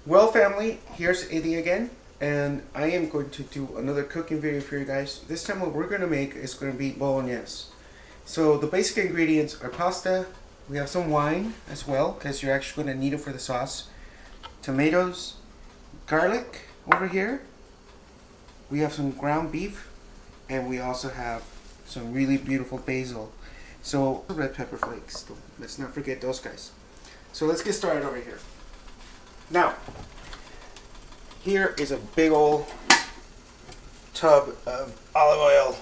Well, family, here's Eddie again, and I am going to do another cooking video for you guys. This time what we're going to make is going to be Bolognese. So the basic ingredients are pasta, we have some wine as well, because you're actually going to need it for the sauce, tomatoes, garlic over here, we have some ground beef, and we also have some really beautiful basil. So red pepper flakes, let's not forget those guys. So let's get started over here. Now, here is a big old tub of olive oil.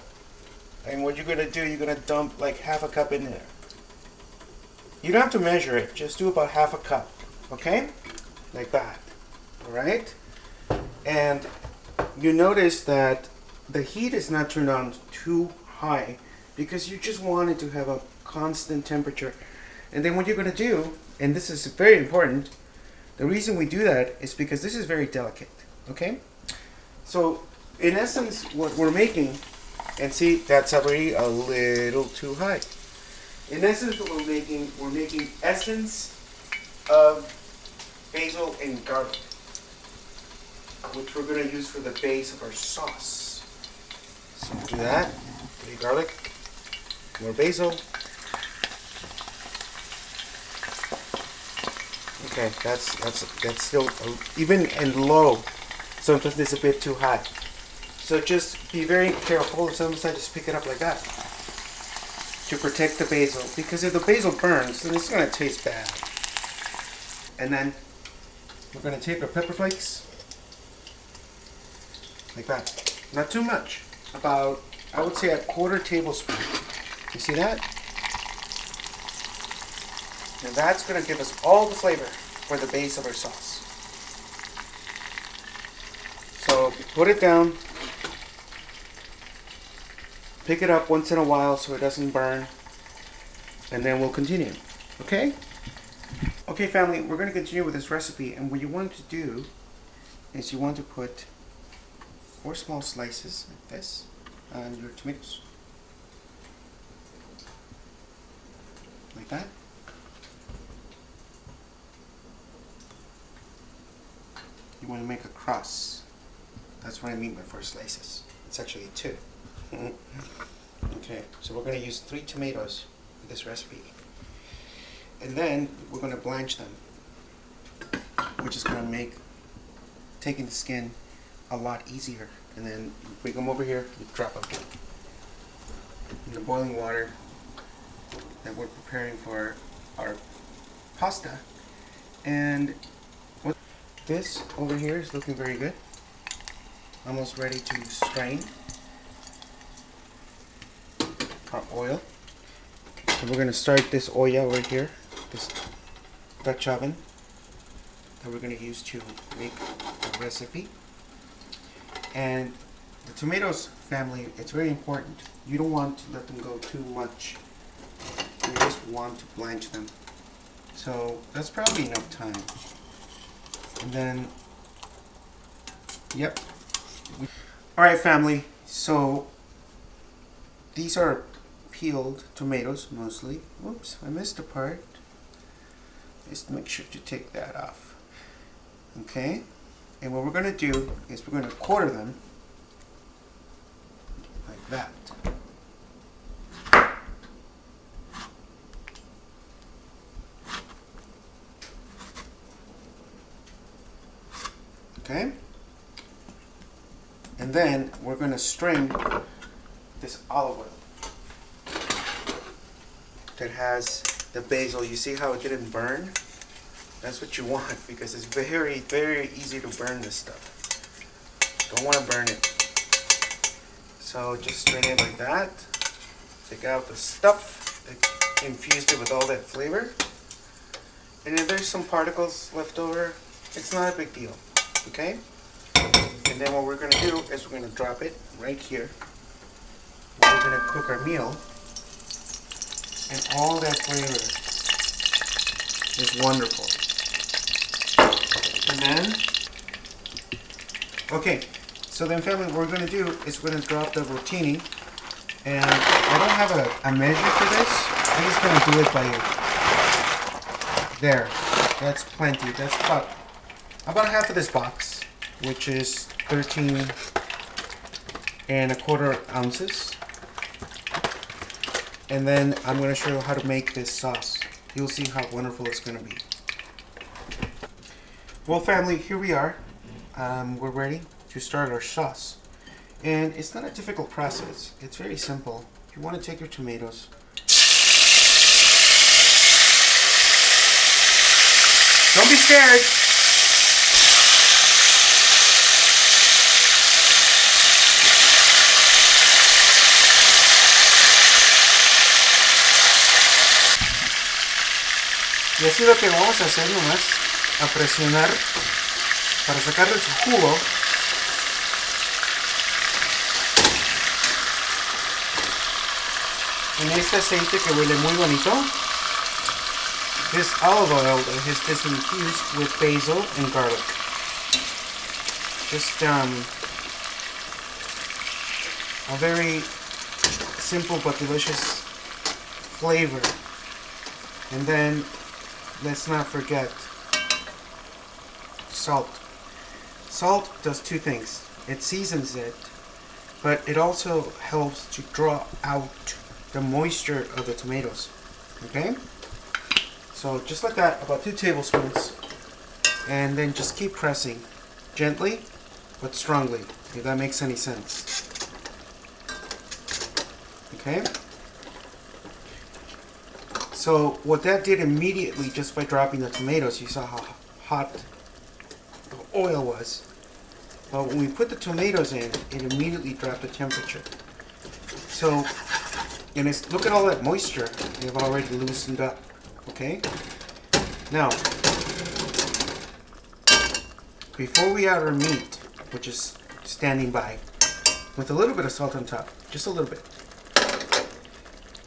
And what you're going to do, you're going to dump like half a cup in there. You don't have to measure it, just do about half a cup. Okay? Like that. Alright? And you notice that the heat is not turned on too high because you just want it to have a constant temperature. And then what you're going to do, and this is very important, the reason we do that is because this is very delicate, okay? So, in essence, what we're making, and see, that's already a little too high. In essence, what we're making essence of basil and garlic, which we're going to use for the base of our sauce. So, do that, the garlic, more basil. Okay, that's still even and low. Sometimes it's a bit too hot. So just be very careful. Sometimes I just pick it up like that to protect the basil, because if the basil burns, then it's gonna taste bad. And then we're gonna take our pepper flakes like that. Not too much. About, I would say, a quarter tablespoon. You see that? And that's going to give us all the flavor for the base of our sauce. So put it down, pick it up once in a while so it doesn't burn, and then we'll continue. Okay? Okay, family, we're going to continue with this recipe, and what you want to do is you want to put 4 small slices like this on your tomatoes. Like that. You want to make a cross. That's what I mean by 4 slices. It's actually 2. Okay, so we're going to use 3 tomatoes for this recipe. And then we're going to blanch them, which is going to make taking the skin a lot easier. And then bring them over here and drop them in the boiling water that we're preparing for our pasta. And this over here is looking very good. Almost ready to strain our oil. So we're going to start this oil over here, this Dutch oven that we're going to use to make the recipe. And the tomatoes, family, it's very important. You don't want to let them go too much. You just want to blanch them. So that's probably enough time. And then, yep. Alright, family, so these are peeled tomatoes mostly. Whoops, I missed a part. Just make sure to take that off. Okay, and what we're going to do is we're going to quarter them like that. Okay, and then we're going to strain this olive oil that has the basil. You see how it didn't burn? That's what you want, because it's very, very easy to burn this stuff. Don't want to burn it. So just strain it like that. Take out the stuff that infused it with all that flavor. And if there's some particles left over, it's not a big deal. Okay? And then what we're going to do is we're going to drop it right here. We're going to cook our meal. And all that flavor is wonderful. And then, okay, so then family, what we're going to do is we're going to drop the rotini. And I don't have a measure for this. I'm just going to do it by ear. There. That's plenty. That's about about half of this box, which is 13 1/4 ounces. And then I'm going to show you how to make this sauce. You'll see how wonderful it's going to be. Well, family, here we are. We're ready to start our sauce. And it's not a difficult process. It's very simple. You want to take your tomatoes. Don't be scared. Y así lo que vamos a hacer nomás, a presionar para sacarle su jugo. En este aceite que huele muy bonito. This olive oil has been infused with basil and garlic. Just a very simple but delicious flavor. And then let's not forget salt. Salt does two things. It seasons it, but it also helps to draw out the moisture of the tomatoes. Okay? So just like that, about 2 tablespoons. And then just keep pressing gently but strongly, if that makes any sense. Okay? So what that did immediately, just by dropping the tomatoes, you saw how hot the oil was. But when we put the tomatoes in, it immediately dropped the temperature. So, and it's, look at all that moisture they've already loosened up. Okay? Now, before we add our meat, which is standing by, with a little bit of salt on top, just a little bit,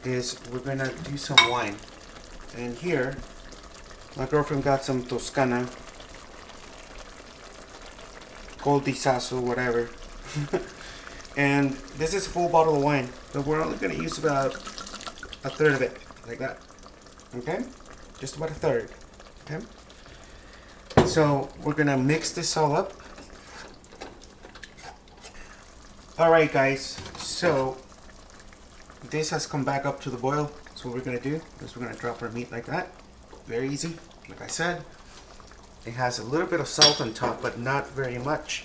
is we're gonna do some wine. And here, my girlfriend got some Toscana, Goldisasso, whatever. And this is a full bottle of wine, but we're only gonna use about a third of it, like that. Okay? Just about a third. Okay? So we're gonna mix this all up. Alright guys, so this has come back up to the boil. So what we're gonna do is we're gonna drop our meat like that. Very easy, like I said. It has a little bit of salt on top, but not very much.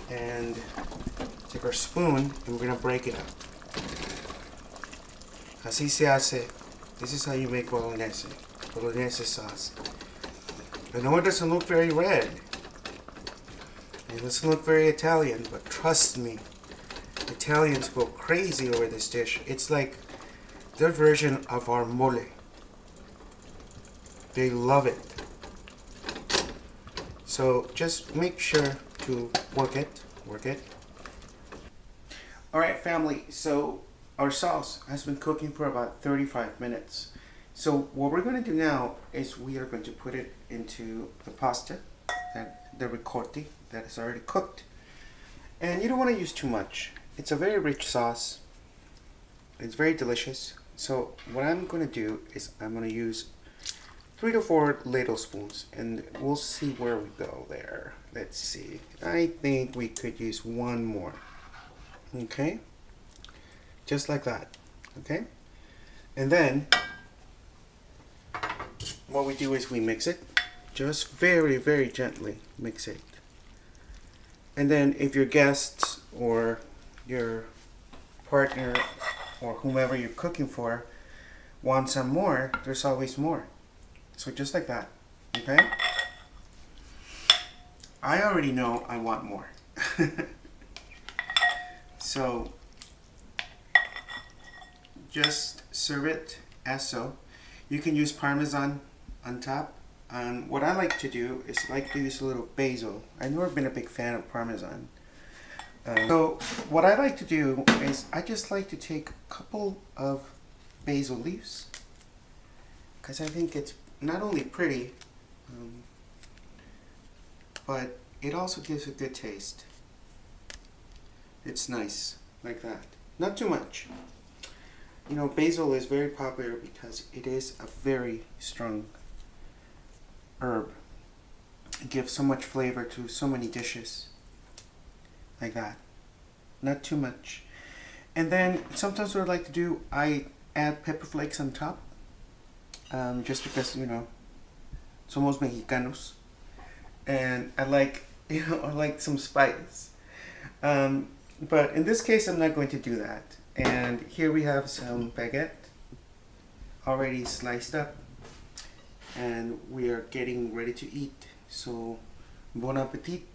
And take our spoon and we're gonna break it up. Así se hace. This is how you make bolognese sauce. I know it doesn't look very red. It doesn't look very Italian, but trust me, Italians go crazy over this dish. It's like their version of our mole. They love it. So just make sure to work it. Alright family, so our sauce has been cooking for about 35 minutes. So what we're going to do now is we are going to put it into the pasta, the ricotta that is already cooked. And you don't want to use too much. It's a very rich sauce. It's very delicious. So what I'm going to do is I'm going to use 3 to 4 ladle spoons, and we'll see where we go there. Let's see. I think we could use one more. Okay? Just like that. Okay? And then what we do is we mix it. Just very, very gently mix it. And then if your guests or your partner or whomever you're cooking for want some more, there's always more. So just like that. Okay? I already know I want more. So just serve it as so. You can use Parmesan on top. And what I like to do is I like to use a little basil. I've never been a big fan of Parmesan. So what I like to do is I just like to take a couple of basil leaves, because I think it's not only pretty, but it also gives a good taste. It's nice, like that. Not too much. You know, basil is very popular because it is a very strong herb. give so much flavor to so many dishes. Like that. Not too much. And then sometimes what I like to do, I add pepper flakes on top. Just because, you know, somos mexicanos. And I like, you know, I like some spice. But in this case, I'm not going to do that. And here we have some baguette already sliced up. And we are getting ready to eat. So, bon appetit.